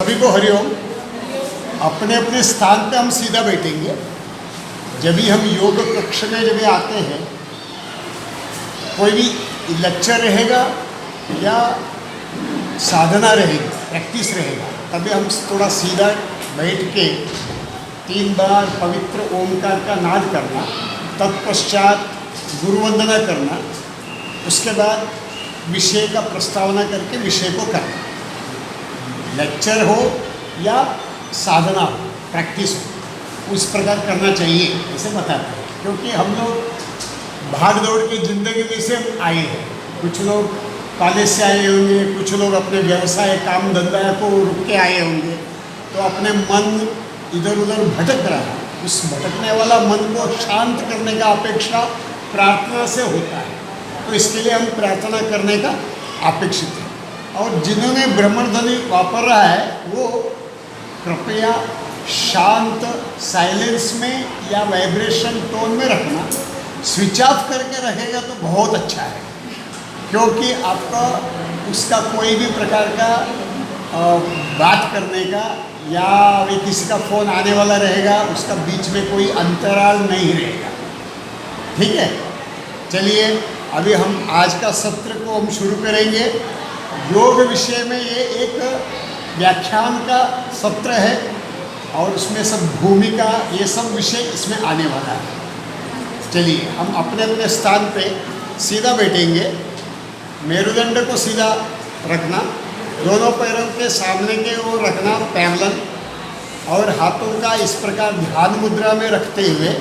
सभी को हरिओम। अपने अपने स्थान पे हम सीधा बैठेंगे। जब भी हम योग कक्ष में जब आते हैं, कोई भी लेक्चर रहेगा या साधना रहेगी, प्रैक्टिस रहेगा, तभी हम थोड़ा सीधा बैठ के 3 बार पवित्र ओमकार का नाद करना, तत्पश्चात गुरु वंदना करना, उसके बाद विषय का प्रस्तावना करके विषय को करना। लेक्चर हो या साधना हो, प्रैक्टिस हो, उस प्रकार करना चाहिए, ऐसे बताते हैं। क्योंकि हम लोग भाग दौड़ की ज़िंदगी में से आए हैं। कुछ लोग कॉलेज से आए होंगे, कुछ लोग अपने व्यवसाय काम धंधा को रुक के आए होंगे, तो अपने मन इधर उधर भटक रहा है। उस भटकने वाला मन को शांत करने का अपेक्षा प्रार्थना से होता है, तो इसके लिए हम प्रार्थना करने का अपेक्षित है। और जिन्होंने ब्रह्मध्वनि वापर रहा है वो कृपया शांत साइलेंस में या वाइब्रेशन टोन में रखना। स्विच ऑफ करके रखेगा तो बहुत अच्छा है, क्योंकि आपका उसका कोई भी प्रकार का बात करने का या वे किसी का फ़ोन आने वाला रहेगा, उसका बीच में कोई अंतराल नहीं रहेगा। ठीक है, चलिए अभी हम आज का सत्र को हम शुरू करेंगे। योग विषय में ये एक व्याख्यान का सत्र है और उसमें सब भूमिका, ये सब विषय इसमें आने वाला है। चलिए हम अपने अपने स्थान पे सीधा बैठेंगे। मेरुदंड को सीधा रखना, दोनों पैरों के सामने के ओर रखना पैरेलल, और हाथों का इस प्रकार ध्यान मुद्रा में रखते हुए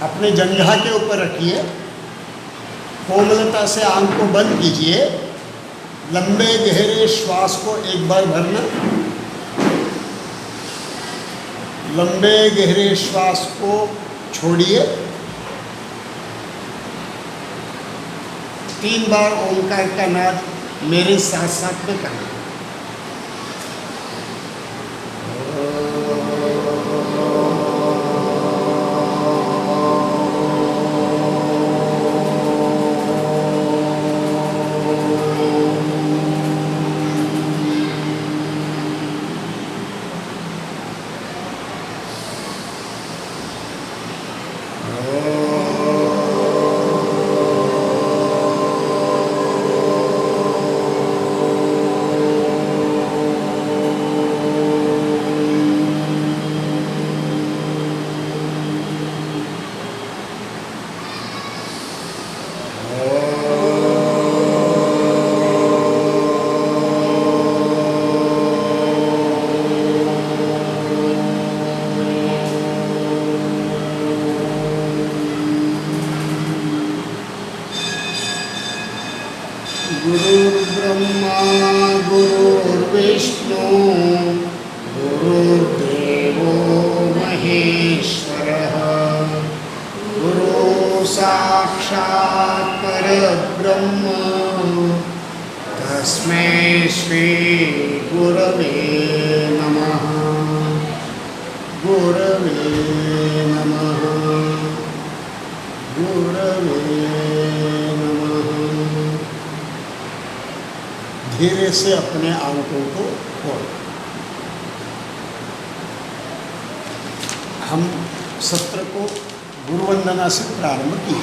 अपने जंघा के ऊपर रखिए। कोमलता से आंख को बंद कीजिए। लंबे गहरे श्वास को एक बार भरना, लंबे गहरे श्वास को छोड़िए। 3 बार ओंकार का नाद मेरे साथ साथ में करना। गुरुर्ब्रह्मा गुरुर्विष्णु गुरुर्देवो महेश्वरः, गुरु साक्षात् परब्रह्म तस्मै श्री गुरवे नमः। गुरवे नमः, गुरवे नमः। धीरे से अपने आंखों को खोल। हम सत्र को गुरु वंदना से प्रारंभ किए।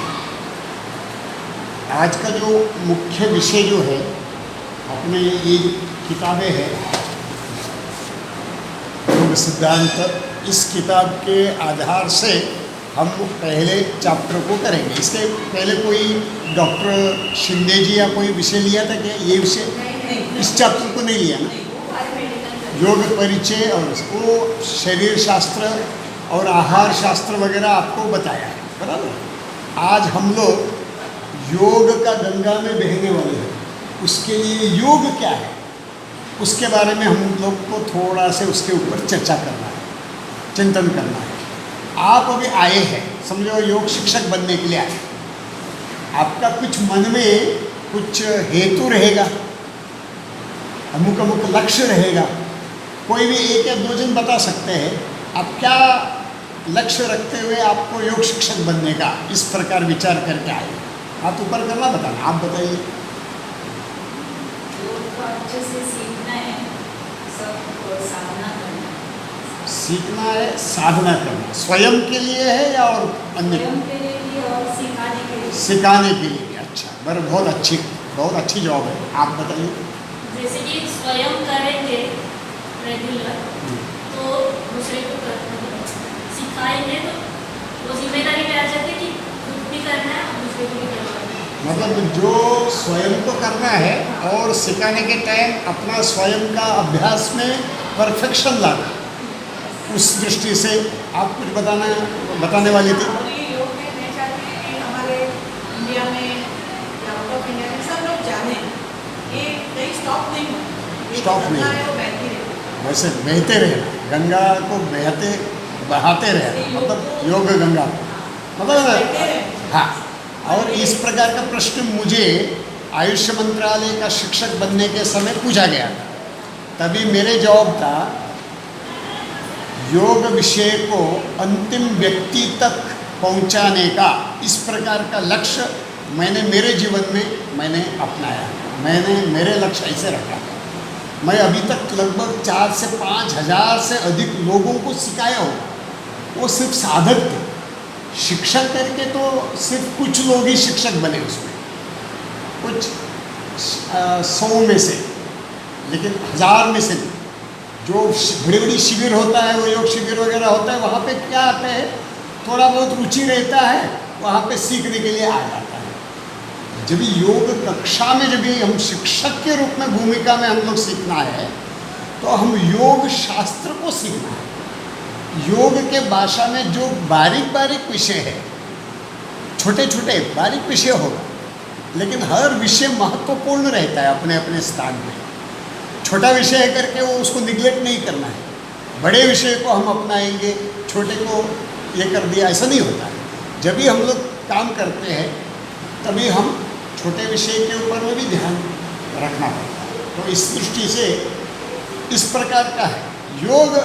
आज का जो मुख्य विषय जो है, अपने ये जो किताबें हैं योग सिद्धांत, इस किताब के आधार से हम पहले चैप्टर को करेंगे। इसके पहले कोई डॉक्टर शिंदे जी या कोई विषय लिया था क्या? ये विषय इस चैप्टर को नहीं लिया ना। योग परिचय और वो शरीर शास्त्र और आहार शास्त्र वगैरह आपको बताया है, बराबर। आज हम लोग योग का गंगा में बहने वाले हैं। उसके लिए योग क्या है, उसके बारे में हम लोग को थोड़ा से उसके ऊपर चर्चा करना है, चिंतन करना है। आप अभी आए हैं, समझो योग शिक्षक बनने के लिए आए। आपका कुछ मन में कुछ हेतु रहेगा, अमुक अमुक लक्ष्य रहेगा। कोई भी 1 या 2 जन बता सकते हैं आप क्या लक्ष्य रखते हुए आपको योग शिक्षक बनने का इस प्रकार विचार करके आए। हाथ ऊपर करना, बताना। आप बताइए। योग को अच्छे से सीखना है, सब साधना करना। सीखना है, साधना करना स्वयं के लिए है या और अन्य स्वयं के लिए भी और सिखाने के लिए। सिखाने के लिए भी? अच्छा, बड़े बहुत अच्छी जॉब है। आप बताइए। जैसे कि स्वयं करेंगे रेगुलर तो दूसरे को सिखाएंगे तो वो जिम्मेदारी में आ जाती है कि खुद भी करना है और दूसरे को भी करना है। मतलब जो स्वयं को करना है और सिखाने के टाइम अपना स्वयं का अभ्यास में परफेक्शन लाना, उस दृष्टि से आप कुछ बताने वाली थी। और ये योग में मैं चाहती हूँ कि हमारे इंडिया में या आउट ऑफ इंडिया में सब लोग जाने, ये कहीं स्टॉप नहीं हो, स्टॉप नहीं है वो बहती रहे। वैसे बहते रहना, गंगा को बहाते रहना, मतलब योग गंगा मतलब हाँ। और इस प्रकार का प्रश्न मुझे आयुष मंत्रालय का शिक्षक बनने के समय पूछा गया था। तभी मेरे जवाब था योग विषय को अंतिम व्यक्ति तक पहुंचाने का इस प्रकार का लक्ष्य मैंने मेरे जीवन में अपनाया। मैंने मेरे लक्ष्य ऐसे रखा। मैं अभी तक लगभग 4 से 5 हज़ार से अधिक लोगों को सिखाया हूँ। वो सिर्फ साधक थे, शिक्षक करके तो सिर्फ कुछ लोग ही शिक्षक बने उसमें, कुछ 100 में से, लेकिन 1000 में से नहीं। जो बड़ी शिविर होता है, वो योग शिविर वगैरह होता है, वहाँ पे क्या आता है, थोड़ा बहुत रुचि रहता है, वहाँ पे सीखने के लिए आ जाता है। जब योग कक्षा में जब हम शिक्षक के रूप में भूमिका में हम लोग सीखना है तो हम योग शास्त्र को सीखना है। योग के भाषा में जो बारीक विषय है, छोटे छोटे बारीक विषय होगा, लेकिन हर विषय महत्वपूर्ण रहता है अपने अपने स्थान में। छोटा विषय है करके वो उसको निगलेक्ट नहीं करना है। बड़े विषय को हम अपनाएंगे, छोटे को ये कर दिया, ऐसा नहीं होता है। जब भी हम लोग काम करते हैं तभी हम छोटे विषय के ऊपर में भी ध्यान रखना पड़ता है। तो इस दृष्टि से इस प्रकार का है योग।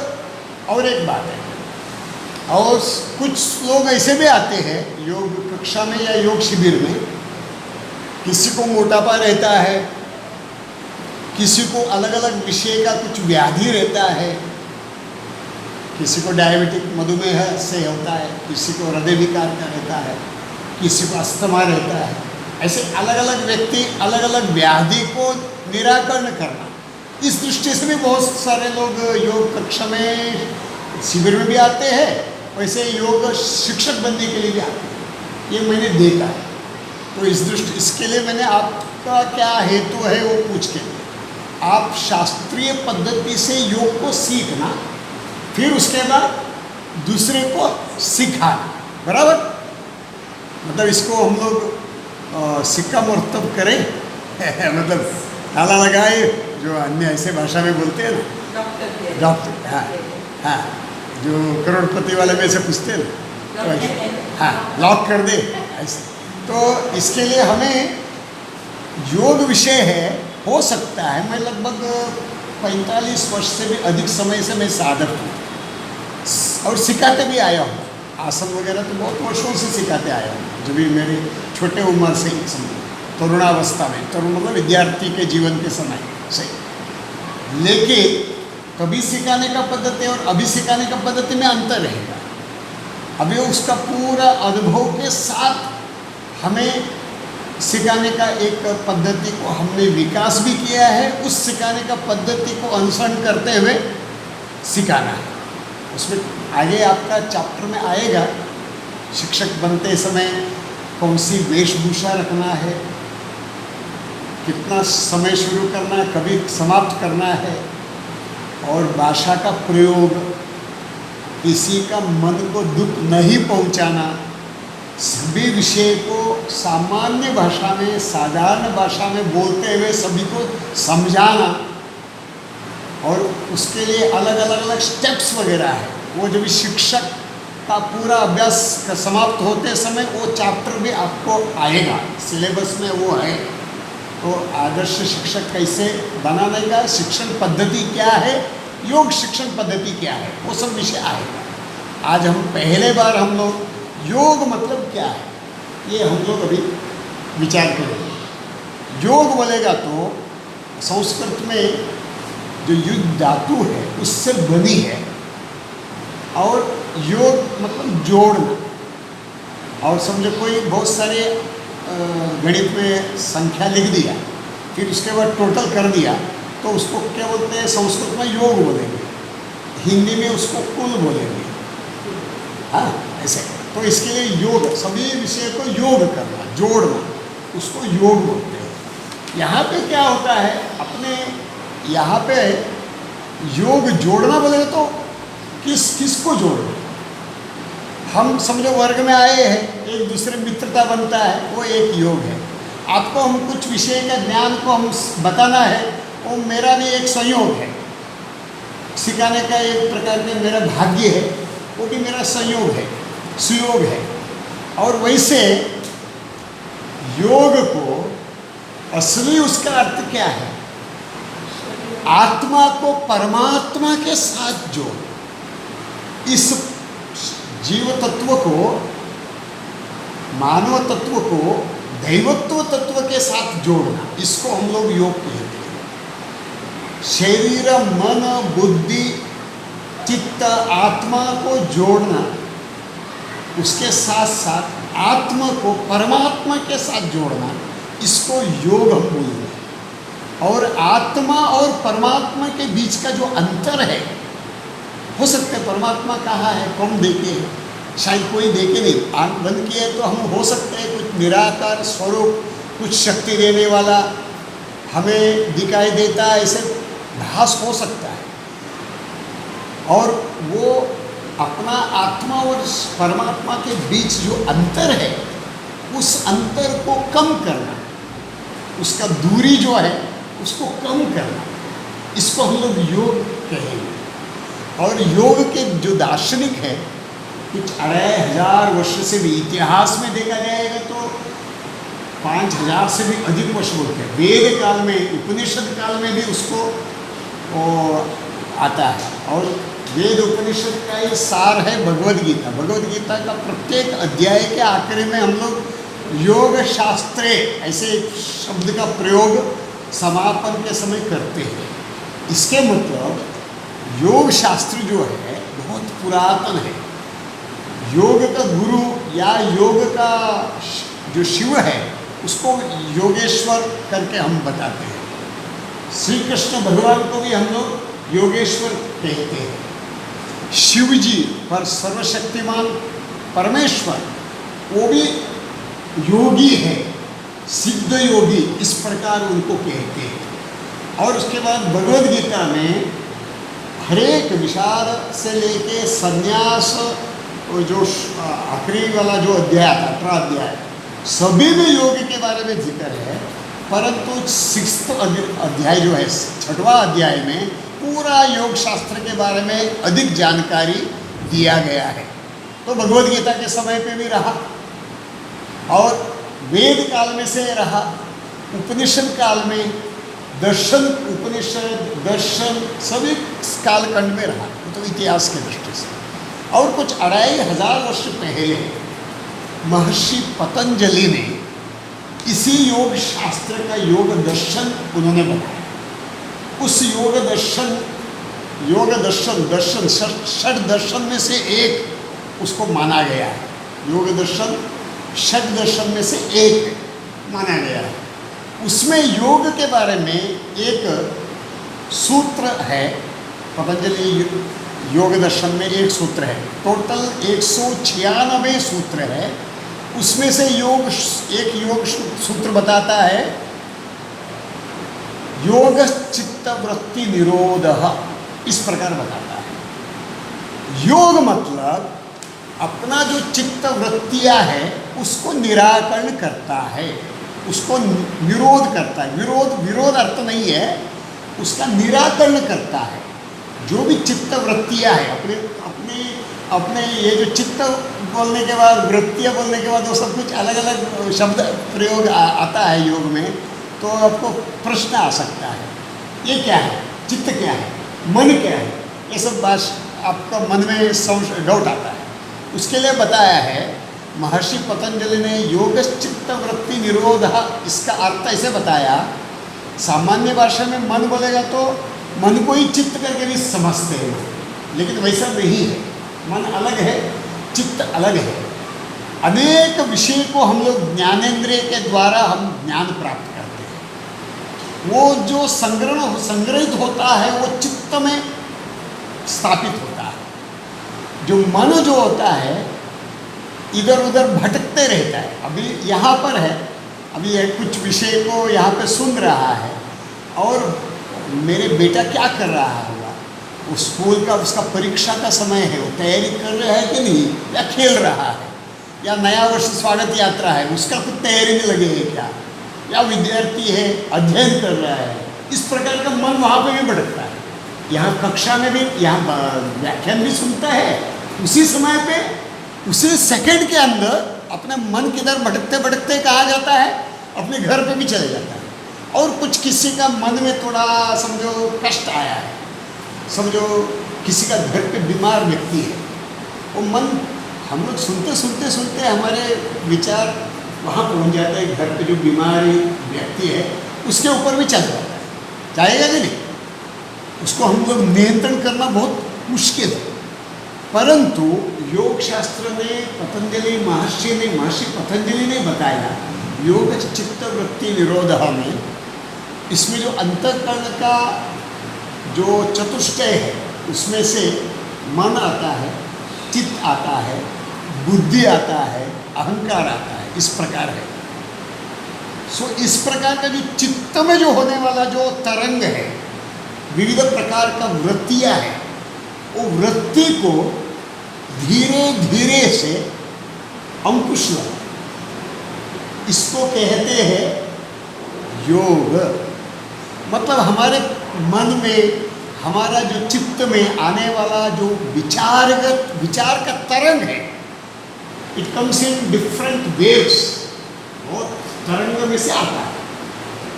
और एक बात है, और कुछ लोग ऐसे भी आते हैं योग कक्षा में या योग शिविर में, किसी को मोटापा रहता है, किसी को अलग अलग विषय का कुछ व्याधि रहता है, किसी को डायबिटिक मधुमेह से होता है, किसी को हृदय विकार का रहता है, किसी को अस्थमा रहता है। ऐसे अलग अलग व्यक्ति अलग अलग व्याधि को निराकरण करना, इस दृष्टि से भी बहुत सारे लोग योग कक्षा में शिविर में भी आते हैं, वैसे योग शिक्षक बनने के लिए भी आते हैं। ये मैंने देखा है। तो इस दृष्टि इसके लिए मैंने आपका क्या हेतु है वो पूछ के, आप शास्त्रीय पद्धति से योग को सीखना, फिर उसके बाद दूसरे को सिखाना, बराबर। मतलब इसको हम लोग सिक्का मुर्तब करें मतलब ताला लगाए, जो अन्य ऐसे भाषा में बोलते हैं ना, डॉक्टर, हाँ हाँ, जो करोड़पति वाले में से पूछते हैं ना, तो हाँ लॉक कर दे ऐसे। तो इसके लिए हमें योग विषय है, हो सकता है मैं लगभग 45 वर्ष से भी अधिक समय से मैं साधक हूँ और सिखाते भी आया हूँ। आसन वगैरह तो बहुत वर्षों से सिखाते आया हूँ, जो भी मेरे छोटे उम्र से ही समझो, तरुणावस्था में, तरुण मतलब विद्यार्थी के जीवन के समय से। लेकिन कभी सिखाने का पद्धति और अभी सिखाने का पद्धति में अंतर रहेगा। अभी उसका पूरा अनुभव के साथ हमें सिखाने का एक पद्धति को हमने विकास भी किया है, उस सिखाने का पद्धति को अनुसरण करते हुए सिखाना है। उसमें आगे आपका चैप्टर में आएगा, शिक्षक बनते समय कौन सी वेशभूषा रखना है, कितना समय शुरू करना है, कभी समाप्त करना है, और भाषा का प्रयोग, किसी का मन को दुख नहीं पहुंचाना, सभी विषय को सामान्य भाषा में, साधारण भाषा में बोलते हुए सभी को समझाना, और उसके लिए अलग अलग स्टेप्स वगैरह है। वो जब शिक्षक का पूरा अभ्यास का समाप्त होते समय वो चैप्टर भी आपको आएगा, सिलेबस में वो है। तो आदर्श शिक्षक कैसे बनाने का, शिक्षण पद्धति क्या है, योग शिक्षण पद्धति क्या है, वो सब विषय आएगा। आज हम पहले बार हम लोग योग मतलब क्या है ये हम लोग अभी विचार करेंगे। योग बोलेगा तो संस्कृत में जो युद्ध धातु है उससे बनी है, और योग मतलब जोड़ना। और समझो कोई बहुत सारे गणित में संख्या लिख दिया, फिर उसके बाद टोटल कर दिया, तो उसको क्या बोलते हैं? संस्कृत में योग बोलेंगे, हिंदी में उसको कुल बोलेंगे। हाँ, ऐसे। तो इसके लिए योग, सभी विषय को योग करना, जोड़ना, उसको योग बोलते हैं। यहाँ पे क्या होता है, अपने यहाँ पे योग जोड़ना बोले तो किसको जोड़ना? हम समझो वर्ग में आए हैं, एक दूसरे मित्रता बनता है, वो एक योग है। आपको हम कुछ विषय का ज्ञान को हम बताना है, वो मेरा भी एक संयोग है। सिखाने का एक प्रकार का मेरा भाग्य है, वो भी मेरा संयोग है, सुयोग है। और वैसे योग को असली उसका अर्थ क्या है? आत्मा को परमात्मा के साथ जोड़, इस जीव तत्व को, मानव तत्व को दैवत्व तत्व के साथ जोड़ना, इसको हम लोग योग कहते हैं। शरीर, मन, बुद्धि, चित्त, आत्मा को जोड़ना, उसके साथ साथ आत्मा को परमात्मा के साथ जोड़ना, इसको योग हम बोलते हैं। और आत्मा और परमात्मा के बीच का जो अंतर है, हो सकता है परमात्मा कहाँ है कम देखे हैं, शायद कोई देखे नहीं, आंख बंद किए तो हम हो सकते हैं कुछ निराकार स्वरूप, कुछ शक्ति देने वाला हमें दिखाई देता है, ऐसे भास हो सकता है। और वो अपना आत्मा और परमात्मा के बीच जो अंतर है, उस अंतर को कम करना, उसका दूरी जो है उसको कम करना, इसको हम लोग योग कहेंगे। और योग के जो दार्शनिक है, कुछ 2500 वर्ष से भी, इतिहास में देखा जाएगा तो 5000 से भी अधिक वर्ष बोलते हैं। वेद काल में, उपनिषद काल में भी उसको आता है। और वेद उपनिषद का ये सार है भगवद गीता। भगवद गीता का प्रत्येक अध्याय के आखिरी में हम लोग योग शास्त्रे ऐसे एक शब्द का प्रयोग समापन के समय करते हैं। इसके मतलब योग शास्त्र जो है बहुत पुरातन है। योग का गुरु या योग का जो शिव है, उसको योगेश्वर करके हम बताते हैं। श्री कृष्ण भगवान को भी हम लोग योगेश्वर कहते हैं। शिव जी पर सर्वशक्तिमान परमेश्वर, वो भी योगी है, सिद्ध योगी, इस प्रकार उनको कहते हैं। और उसके बाद भगवद गीता में हरेक विचार से लेके संन्यास, जो आखिरी वाला जो अध्याय था, 18 अध्याय, सभी में योग के बारे में जिक्र है। परंतु 6th अध्याय जो है, 6वां अध्याय में पूरा योग शास्त्र के बारे में अधिक जानकारी दिया गया है। तो भगवद गीता के समय पे भी रहा, और वेद काल में से रहा, उपनिषद काल में, दर्शन, उपनिषद, दर्शन सभी कालखंड में रहा, तो इतिहास की दृष्टि से। और कुछ 2500 वर्ष पहले महर्षि पतंजलि ने इसी योग शास्त्र का योग दर्शन उन्होंने बनाया। उस योग दर्शन षट दर्शन में से एक उसको माना गया है। योग दर्शन षट दर्शन में से एक माना गया है। उसमें योग के बारे में एक सूत्र है, पतंजलि योग दर्शन में एक सूत्र है, टोटल 196 सूत्र है। उसमें से एक योग सूत्र बताता है, योग चित्त वृत्ति निरोध, इस प्रकार बताता है। योग मतलब अपना जो चित्त वृत्तियाँ है उसको निराकरण करता है, उसको निरोध करता है। विरोध अर्थ नहीं है, उसका निराकरण करता है। जो भी चित्त वृत्तियाँ है, अपने ये जो चित्त बोलने के बाद, वृत्तियाँ बोलने के बाद, वो सब कुछ अलग अलग शब्द प्रयोग आता है योग में। तो आपको प्रश्न आ सकता है, ये क्या है, चित्त क्या है, मन क्या है, ये सब बात आपका मन में डाउट आता है। उसके लिए बताया है महर्षि पतंजलि ने, योग चित्त वृत्ति निरोध, इसका अर्थ ऐसे बताया। सामान्य भाषा में मन बोलेगा तो मन को ही चित्त करके भी समझते हैं, लेकिन वैसा नहीं है। मन अलग है, चित्त अलग है। अनेक विषय को हम लोग ज्ञानेंद्रिय के द्वारा हम ज्ञान प्राप्त करते हैं। वो जो संग्रहित होता है वो चित्त में स्थापित होता है। जो मन जो होता है इधर उधर भटकते रहता है। अभी यहाँ पर है, अभी ये कुछ विषय को यहाँ पे सुन रहा है और मेरे बेटा क्या कर रहा होगा, वो स्कूल का उसका परीक्षा का समय है, वो तैयारी कर रहा है कि नहीं, या खेल रहा है, या नया वर्ष स्वागत यात्रा है उसका कुछ तैयारी में लगे है क्या, या विद्यार्थी है अध्ययन कर रहा है। इस प्रकार का मन वहाँ पे भी भटकता है। यहाँ कक्षा में भी, यहाँ व्याख्यान भी सुनता है, उसी समय पे उसी सेकंड के अंदर अपने मन किधर भटकते भटकते कहाँ जाता है, अपने घर पे भी चले जाता है। और कुछ किसी का मन में थोड़ा समझो कष्ट आया है, समझो किसी का घर पे बीमार व्यक्ति है, वो मन हम लोग सुनते सुनते सुनते हमारे विचार वहाँ पहुँच जाते हैं। घर पे जो बीमार व्यक्ति है उसके ऊपर भी चल जाता है, जाएगा कि नहीं, उसको हम लोग नियंत्रण करना बहुत मुश्किल है। परंतु योग शास्त्र ने महर्षि पतंजलि ने बताया योग चित्त वृत्ति निरोध में, इसमें जो अंतःकरण का जो चतुष्टय है उसमें से मन आता है, चित्त आता है, बुद्धि आता है, अहंकार आता है, इस प्रकार है। सो इस प्रकार का जो चित्त में जो होने वाला जो तरंग है, विविध प्रकार का वृत्तियाँ है, वो वृत्ति को धीरे धीरे से अंकुश लगा, इसको कहते हैं योग। मतलब हमारे मन में, हमारा जो चित्त में आने वाला जो विचार का तरंग है, it comes in different waves, वो तरंग में से आता है।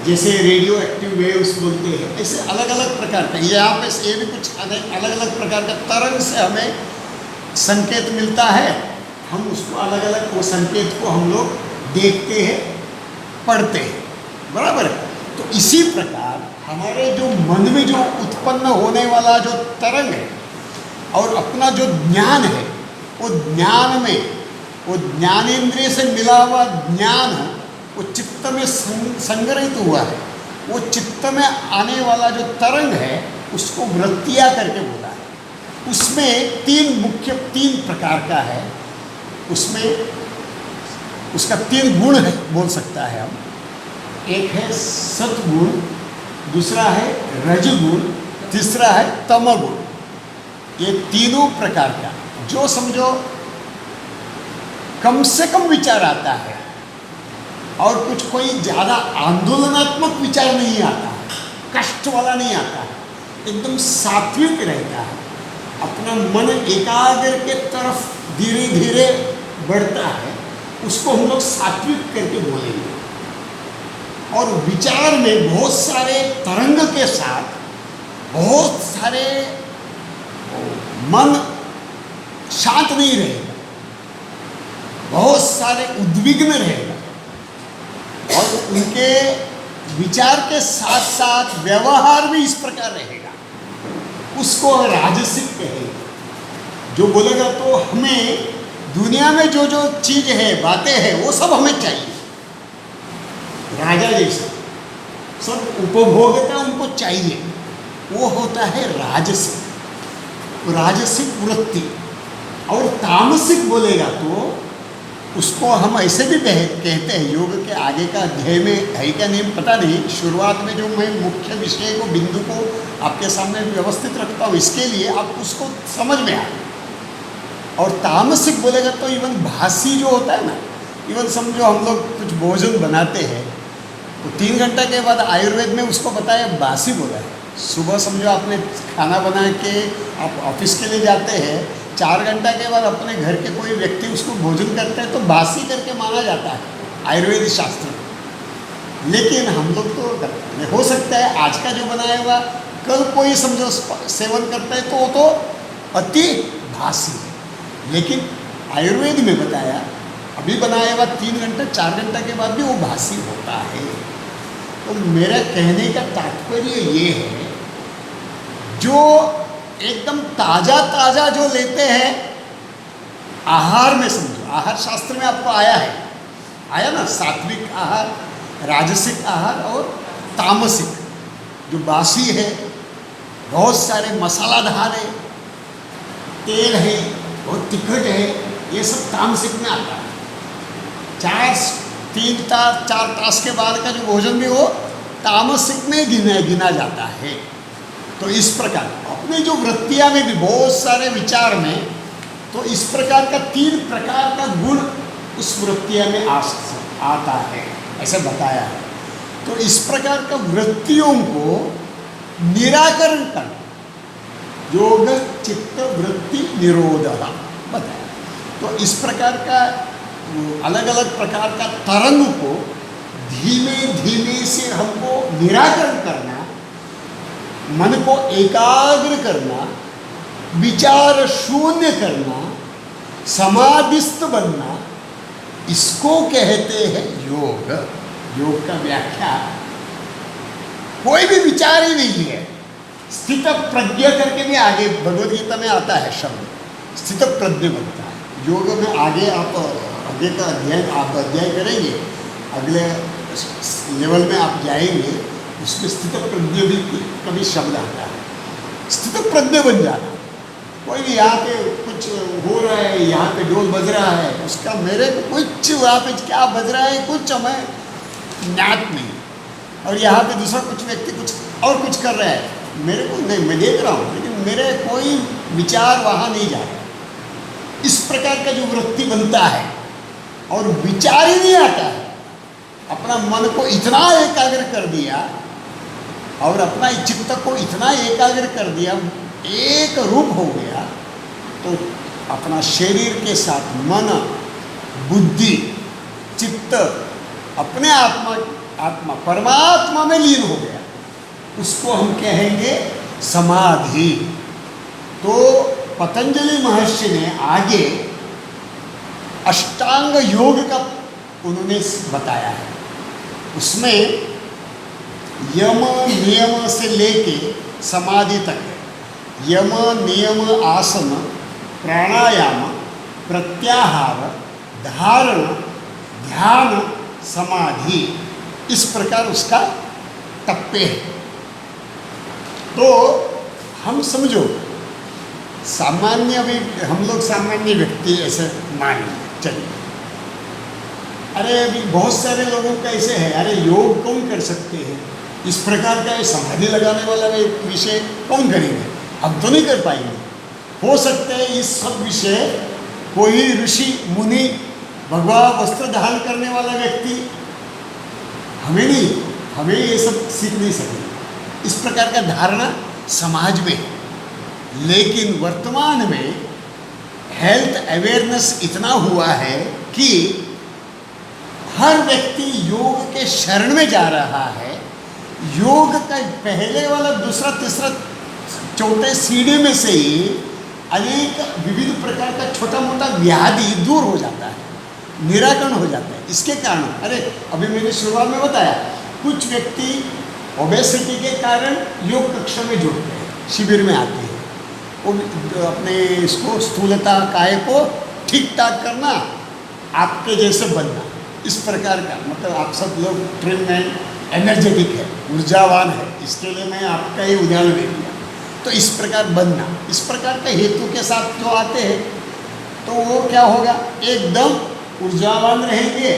जैसे रेडियो एक्टिव वेव्स बोलते हैं, ऐसे अलग अलग प्रकार का, यहाँ पे ये भी कुछ अलग अलग प्रकार का तरंग से हमें संकेत मिलता है। हम उसको अलग अलग वो संकेत को हम लोग देखते हैं, पढ़ते हैं, बराबर है। तो इसी प्रकार हमारे जो मन में जो उत्पन्न होने वाला जो तरंग है और अपना जो ज्ञान है, वो ज्ञान में, वो ज्ञानेंद्रिय से मिला हुआ ज्ञान वो चित्त में संग्रहित हुआ है। वो चित्त में आने वाला जो तरंग है उसको वृत्तियाँ करके बोला है। उसमें तीन प्रकार का है, उसमें उसका 3 गुण है बोल सकता है हम। एक है सतगुण, दूसरा है रजगुण, तीसरा है तमगुण। ये तीनों प्रकार का जो समझो कम से कम विचार आता है और कुछ कोई ज़्यादा आंदोलनात्मक विचार नहीं आता है, कष्ट वाला नहीं आता है, एकदम सात्विक रहता है, अपना मन एकाग्र के तरफ धीरे धीरे बढ़ता है, उसको हम लोग सात्विक करके बोलेंगे। और विचार में बहुत सारे तरंग के साथ बहुत सारे मन शांत नहीं रहेगा, बहुत सारे उद्विग्न रहेगा और उनके विचार के साथ साथ व्यवहार भी इस प्रकार रहेगा, उसको राजसिक कहेंगे। जो बोलेगा तो हमें दुनिया में जो जो चीज़ है, बातें हैं, वो सब हमें चाहिए, राजा जैसा सब उपभोगता उनको चाहिए, वो होता है राजसिक, राजसिक वृत्ति। और तामसिक बोलेगा तो उसको हम ऐसे भी कहते हैं, योग के आगे का अध्याय में है क्या नहीं पता नहीं, शुरुआत में जो मैं मुख्य विषय को, बिंदु को आपके सामने व्यवस्थित रखता हूँ, इसके लिए आप उसको समझ में आए। और तामसिक बोलेगा तो इवन भासी जो होता है ना, इवन समझो हम लोग कुछ भोजन बनाते हैं तो 3 घंटा के बाद आयुर्वेद में उसको बताया बासी बोला है। सुबह समझो आपने खाना बना के आप ऑफिस के लिए जाते हैं, 4 घंटा के बाद अपने घर के कोई व्यक्ति उसको भोजन करते हैं तो बासी करके माना जाता है आयुर्वेदिक शास्त्र में। लेकिन हम लोग तो हो सकता है आज का जो बनाया हुआ कल कोई समझो सेवन करता है तो वो तो अति भासी है। लेकिन आयुर्वेद में बताया अभी बनाया हुआ 3 घंटा 4 घंटा के बाद भी वो भासी होता है। तो मेरा कहने का तात्पर्य ये है जो एकदम ताजा ताजा जो लेते हैं, आहार में समझो, आहार शास्त्र में आपको आया ना, सात्विक आहार, राजसिक आहार और तामसिक। जो बासी है, बहुत सारे मसालादार है, तेल है, बहुत तिखट है, ये सब तामसिक में आता है। 3-4 तास के बाद का जो भोजन भी हो तामसिक में गिना जाता है। तो इस प्रकार अपने जो वृत्तियाँ में भी बहुत सारे विचार में, तो इस प्रकार का 3 प्रकार का गुण उस वृत्तियाँ में आता है, ऐसा बताया है। तो इस प्रकार का वृत्तियों को निराकरण करना, योग चित्त वृत्ति निरोधः बताया। तो इस प्रकार का अलग अलग प्रकार का तरंग को धीमे धीमे से हमको निराकरण करना, मन को एकाग्र करना, विचार शून्य करना, समाधिस्थ बनना, इसको कहते हैं योग। योग का व्याख्या कोई भी विचार ही नहीं है, स्थित प्रज्ञ करके भी आगे भगवद गीता में आता है शब्द, स्थित प्रज्ञ बनता है। योग में आगे का अध्याय करेंगे, अगले लेवल में आप जाएंगे, उसमें स्थित प्रज्ञ भी कभी शब्द आता है। स्थित प्रज्ञ बन जाना, कोई भी यहाँ पे कुछ हो रहा है, यहाँ पे ढोल बज रहा है, उसका मेरे को कुछ वहाँ पे क्या बज रहा है कुछ हमें ज्ञात नहीं, और यहाँ पे दूसरा कुछ व्यक्ति कुछ और कुछ कर रहा है, मेरे को नहीं, मैं देख रहा हूँ लेकिन मेरे कोई विचार वहाँ नहीं जा रहा। इस प्रकार का जो वृत्ति बनता है और विचार ही नहीं आता है, अपना मन को इतना एकाग्र कर दिया और अपना चित्त को इतना एकाग्र कर दिया, एक रूप हो गया, तो अपना शरीर के साथ मन, बुद्धि, चित्त अपने आत्मा परमात्मा में लीन हो गया, उसको हम कहेंगे समाधि। तो पतंजलि महर्षि ने आगे अष्टांग योग का उन्होंने बताया है, उसमें यम नियम से लेके समाधि तक है। यम नियम आसन, प्राणायाम, प्रत्याहार, धारण, ध्यान, समाधि, इस प्रकार उसका टप्पे है। तो हम समझो सामान्य, भी हम लोग सामान्य व्यक्ति ऐसे माने चलिए, अरे अभी बहुत सारे लोगों का ऐसे है, अरे योग कौन कर सकते हैं, इस प्रकार का समाधि लगाने वाला विषय कौन करेंगे, हम तो नहीं कर पाएंगे। हो सकते हैं इस सब विषय कोई ऋषि मुनि, भगवा वस्त्र धारण करने वाला व्यक्ति, हमें नहीं, हमें ये सब सीख नहीं सकेंगे। इस प्रकार का धारणा समाज में है, लेकिन वर्तमान में हेल्थ अवेयरनेस इतना हुआ है कि हर व्यक्ति योग के शरण में जा रहा है। योग का पहले वाला, दूसरा, तीसरा, चौथे सीढ़ी में से ही अनेक विविध प्रकार का छोटा मोटा व्याधि दूर हो जाता है, निराकरण हो जाता है। इसके कारण, अरे अभी मैंने शुरुआत में बताया, कुछ व्यक्ति ओबेसिटी के कारण योग कक्षा में जुड़ते हैं, शिविर में आते हैं, वो अपने इसको स्थूलता काय को ठीक ठाक करना, आपके जैसे बनना, इस प्रकार का, मतलब आप सब लोग ट्रेन में एनर्जेटिक है, ऊर्जावान है, इसके लिए मैं आपका ही उदाहरण दे दिया। तो इस प्रकार बनना, इस प्रकार के हेतु के साथ जो आते हैं, तो वो क्या होगा, एकदम ऊर्जावान रहेंगे।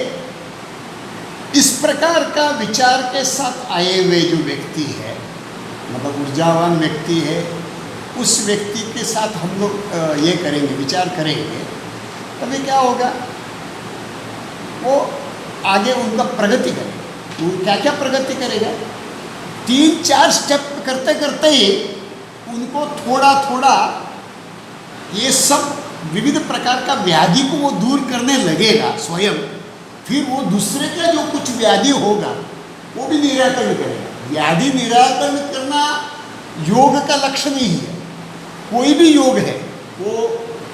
इस प्रकार का विचार के साथ आए हुए जो व्यक्ति है, मतलब ऊर्जावान व्यक्ति है, उस व्यक्ति के साथ हम लोग ये करेंगे, विचार करेंगे, तभी क्या होगा, वो आगे उनका प्रगति करेगा। वो क्या क्या प्रगति करेगा, 3-4 स्टेप करते करते ही उनको थोड़ा थोड़ा ये सब विविध प्रकार का व्याधि को वो दूर करने लगेगा स्वयं। फिर वो दूसरे का जो कुछ व्याधि होगा वो भी निराकरण करेगा। व्याधि निराकरण करना योग का लक्ष्य नहीं है, कोई भी योग है, वो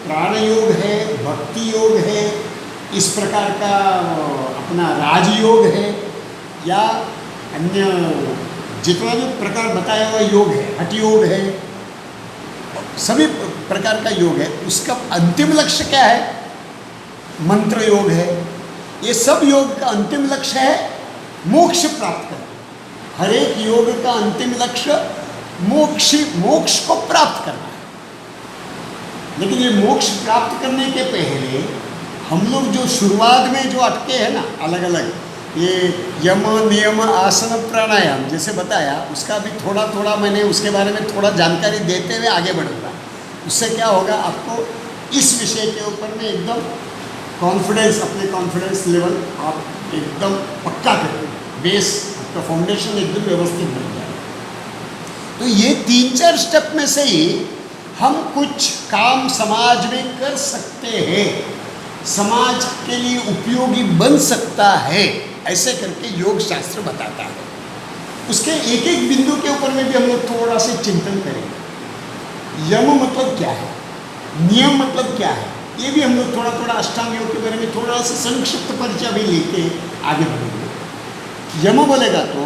प्राण योग है, भक्ति योग है, इस प्रकार का अपना राजयोग है, या अन्य जितना भी प्रकार बताया हुआ योग है, हठ योग है, सभी प्रकार का योग है। उसका अंतिम लक्ष्य क्या है? मंत्र योग है। ये सब योग का अंतिम लक्ष्य है मोक्ष प्राप्त करना। हर एक योग का अंतिम लक्ष्य मोक्ष को प्राप्त करना है। लेकिन ये मोक्ष प्राप्त करने के पहले हम लोग जो शुरुआत में जो अटके हैं ना, अलग अलग ये यम नियम आसन प्राणायाम जैसे बताया, उसका भी थोड़ा थोड़ा मैंने उसके बारे में थोड़ा जानकारी देते हुए आगे बढ़ूंगा। उससे क्या होगा, आपको इस विषय के ऊपर में एकदम कॉन्फिडेंस, अपने कॉन्फिडेंस लेवल आप एकदम पक्का करेंगे, बेस आपका फाउंडेशन एकदम व्यवस्थित बन जाएगा। तो ये 3-4 स्टेप में से ही हम कुछ काम समाज में कर सकते हैं, समाज के लिए उपयोगी बन सकता है, ऐसे करके योग शास्त्र बताता है। उसके एक एक बिंदु के ऊपर में भी हम लोग थोड़ा सा चिंतन करेंगे। यम मतलब क्या है, नियम मतलब क्या है, ये भी हम लोग थोड़ा थोड़ा अष्टांग योग के बारे में थोड़ा सा संक्षिप्त परिचय भी लेके आगे बढ़ेंगे। यम बोलेगा तो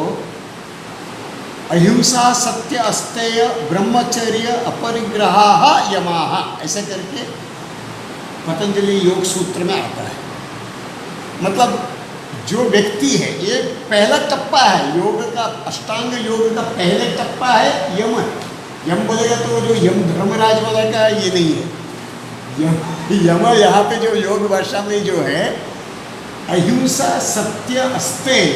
अहिंसा, सत्य, अस्तेय, ब्रह्मचर्य, अपरिग्रह, यमाः, ऐसे करके पतंजलि योग सूत्र में आता है। मतलब जो व्यक्ति है, ये पहला टप्पा है योग का, अष्टांग योग का पहले टप्पा है यम। यम बोलेगा तो जो यम धर्मराज वाला का ये नहीं है। यम यहाँ पे जो योग भाषा में जो है अहिंसा, सत्य, अस्तेय,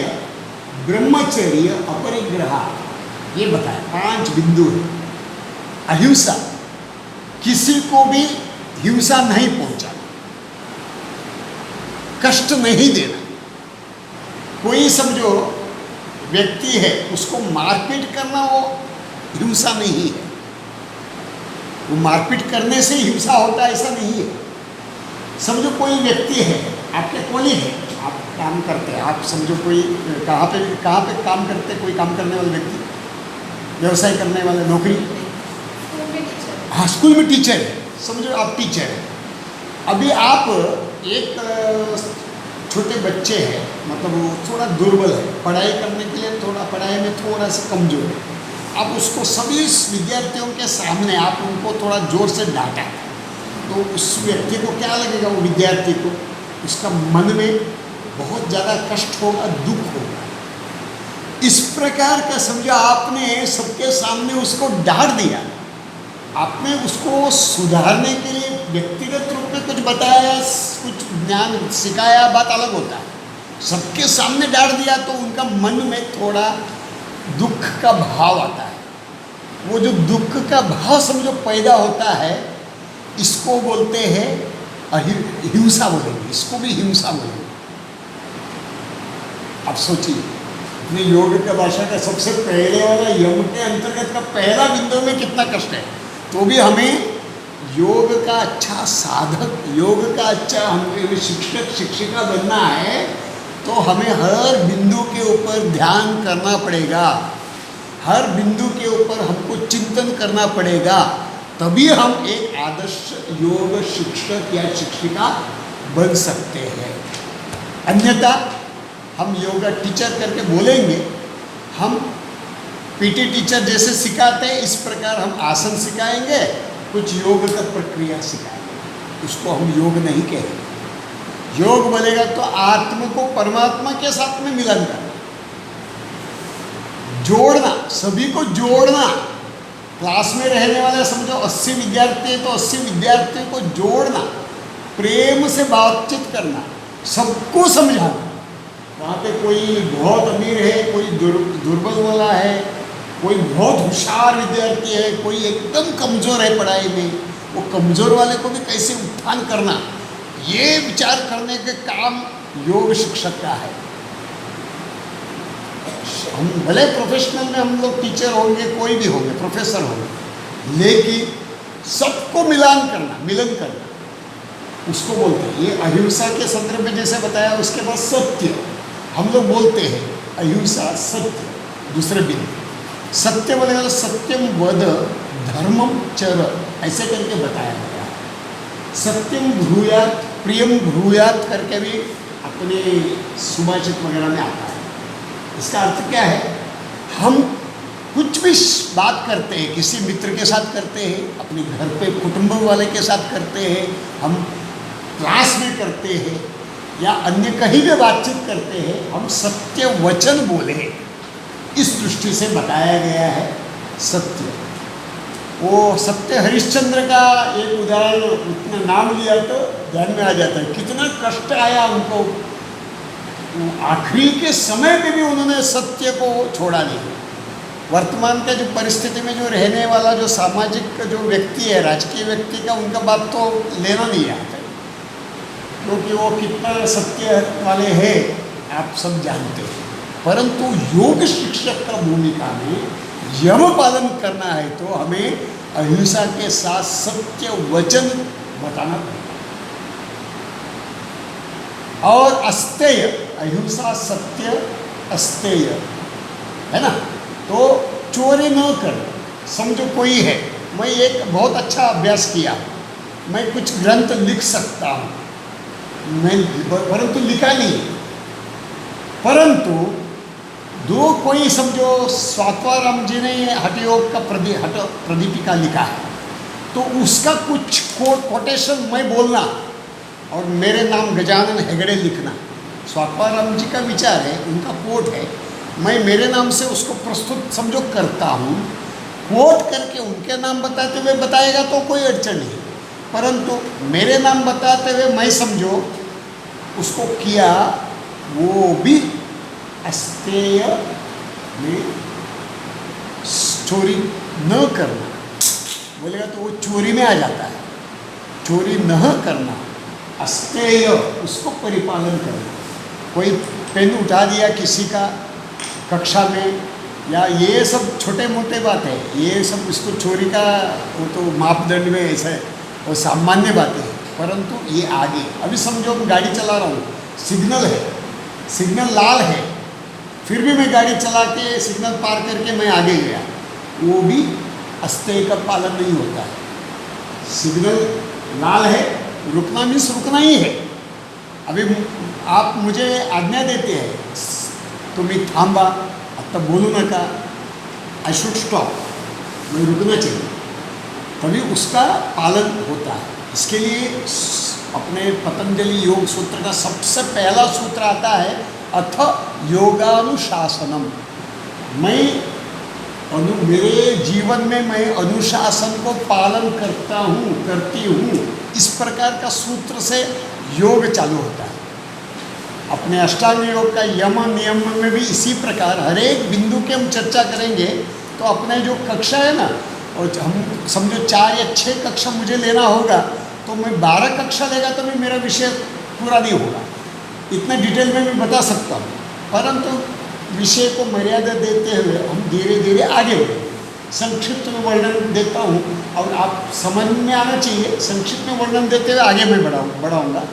ब्रह्मचर्य, अपरिग्रह, ये बताया 5 बिंदु है। अहिंसा, किसी को भी हिंसा नहीं पहुंचाना, कष्ट नहीं देना। कोई समझो व्यक्ति है, उसको मारपीट करना वो हिंसा नहीं है। वो मारपीट करने से हिंसा होता है ऐसा नहीं है। समझो कोई व्यक्ति है, आपके कोलीग है, आप काम करते हैं, आप समझो कोई कहाँ पे काम करते, कोई काम करने वाले व्यक्ति, व्यवसाय करने वाले, नौकरी, हाँ स्कूल में टीचर है, समझो आप टीचर हैं। अभी आप एक छोटे बच्चे हैं, मतलब वो थोड़ा दुर्बल है, पढ़ाई करने के लिए थोड़ा पढ़ाई में थोड़ा सा कमजोर है। आप उसको सभी विद्यार्थियों के सामने आप उनको थोड़ा जोर से डांटा, तो उस व्यक्ति को क्या लगेगा, वो विद्यार्थी को उसका मन में बहुत ज़्यादा कष्ट होगा, दुख होगा। इस प्रकार का समझो आपने सबके सामने उसको डांट दिया, आपने उसको सुधारने के लिए व्यक्तिगत रूप में कुछ बताया, कुछ ज्ञान सिखाया, बात अलग होता है। सबके सामने डांट दिया तो उनका मन में थोड़ा दुख का भाव आता है। वो जो दुख का भाव समझो पैदा होता है, इसको बोलते हैं हिंसा बोलेंगे, इसको भी हिंसा बोलेंगे। अब सोचिए, अपने योग का भाषा का सबसे पहले वाला यम के अंतर्गत का पहला बिंदु में कितना कष्ट है, तो भी हमें योग का अच्छा साधक, योग का अच्छा हमें शिक्षक शिक्षिका बनना है, तो हमें हर बिंदु के ऊपर ध्यान करना पड़ेगा, हर बिंदु के ऊपर हमको चिंतन करना पड़ेगा, तभी हम एक आदर्श योग शिक्षक या शिक्षिका बन सकते हैं। अन्यथा हम योगा टीचर करके बोलेंगे, हम पीटी टीचर जैसे सिखाते हैं इस प्रकार हम आसन सिखाएंगे, कुछ योग का प्रक्रिया सिखाएंगे, उसको हम योग नहीं कहेंगे। योग बोलेगा तो आत्मा को परमात्मा के साथ में मिलन करना, जोड़ना, सभी को जोड़ना। क्लास में रहने वाले समझो 80 विद्यार्थी है तो 80 विद्यार्थियों को जोड़ना, प्रेम से बातचीत करना, सबको समझाना। वहाँ पे कोई बहुत अमीर है, कोई दुर्बल वाला है, कोई बहुत होशियार विद्यार्थी है, कोई एकदम कमज़ोर है पढ़ाई में, वो कमज़ोर वाले को भी कैसे उत्थान करना, ये विचार करने के काम योग शिक्षक का है। हम भले प्रोफेशनल में हम लोग टीचर होंगे, कोई भी होंगे, प्रोफेसर होंगे, लेकिन सबको मिलन करना उसको बोलते हैं। ये अहिंसा के संदर्भ में जैसे बताया, उसके बाद सत्य हम लोग बोलते हैं, अहिंसा सत्य। दूसरे बिंदु सत्य बोलेगा तो सत्यम वद धर्मम चर, ऐसे करके बताया गया। सत्यम ब्रूयात प्रियम ब्रूयात करके भी अपने सुभाषित वगैरह में आता है। इसका अर्थ क्या है, हम कुछ भी बात करते हैं, किसी मित्र के साथ करते हैं, अपने घर पे कुटुंब वाले के साथ करते हैं, हम क्लास में करते हैं या अन्य कहीं भी बातचीत करते हैं, हम सत्य वचन बोले, इस दृष्टि से बताया गया है सत्य। वो सत्य हरिश्चंद्र का एक उदाहरण, उतना नाम लिया तो ध्यान में आ जाता है, कितना कष्ट आया उनको, आखिरी के समय में भी उन्होंने सत्य को छोड़ा नहीं। वर्तमान का जो परिस्थिति में जो रहने वाला जो सामाजिक जो व्यक्ति है, राजकीय व्यक्ति का, उनका बात तो लेना नहीं आता, क्योंकि वो कितना सत्य वाले हैं आप सब जानते हैं। परंतु योग शिक्षक का भूमिका में यम पालन करना है तो हमें अहिंसा के साथ सत्य वचन बताना पड़ेगा। और अस्तेय, अहिंसा सत्य अस्तेय है ना, तो चोरी न कर। समझो कोई है, मैं एक बहुत अच्छा अभ्यास किया, मैं कुछ ग्रंथ लिख सकता हूँ, मैं परंतु लिखा नहीं, परंतु दो कोई समझो स्वात्माराम जी ने हठयोग का प्रदीपिका लिखा है, तो उसका कुछ कोटेशन मैं बोलना और मेरे नाम गजानन हेगड़े लिखना, स्वात्माराम जी का विचार है, उनका कोट है, मैं मेरे नाम से उसको प्रस्तुत समझो करता हूँ, कोट करके उनके नाम बताते हुए बताएगा तो कोई अड़चन नहीं, परंतु मेरे नाम बताते हुए मैं समझो उसको किया, वो भी अस्तेय में चोरी न करना बोलेगा तो वो चोरी में आ जाता है। चोरी न करना, अस्तेय, उसको परिपालन करना। कोई पेन उठा दिया किसी का कक्षा में, या ये सब छोटे मोटे बात है, ये सब इसको चोरी का वो तो मापदंड में ऐसा है, वो सामान्य बातें हैं, परंतु ये आगे, अभी समझो मैं गाड़ी चला रहा हूँ, सिग्नल है, सिग्नल लाल है, फिर भी मैं गाड़ी चला के सिग्नल पार करके मैं आगे गया, वो भी अस्तेय का पालन नहीं होता है। सिग्नल लाल है, रुकना मीन्स रुकना ही है। अभी आप मुझे आज्ञा देते हैं तुम्ही थांबा, आता बोलू नका, आई शुड स्टॉप, मैं रुकना चाहिए, तभी उसका पालन होता है। इसके लिए अपने पतंजलि योग सूत्र का सबसे पहला सूत्र आता है, अथ योगानुशासनम। मेरे जीवन में मैं अनुशासन को पालन करता हूँ, करती हूँ, इस प्रकार का सूत्र से योग चालू होता है। अपने अष्टांग योग का यम नियम में भी इसी प्रकार हर एक बिंदु की हम चर्चा करेंगे। तो अपने जो कक्षा है ना, और हम समझो 4 या 6 कक्षा मुझे लेना होगा, तो मैं 12 कक्षा लेगा तो मैं मेरा विषय पूरा नहीं होगा, इतना डिटेल में मैं बता सकता हूँ, परंतु विषय को मर्यादा देते हुए हम धीरे धीरे आगे बढ़ेंगे। संक्षिप्त में वर्णन देता हूँ और आप समझ में आना चाहिए, संक्षिप्त में वर्णन देते हुए आगे मैं बढ़ाऊँगा।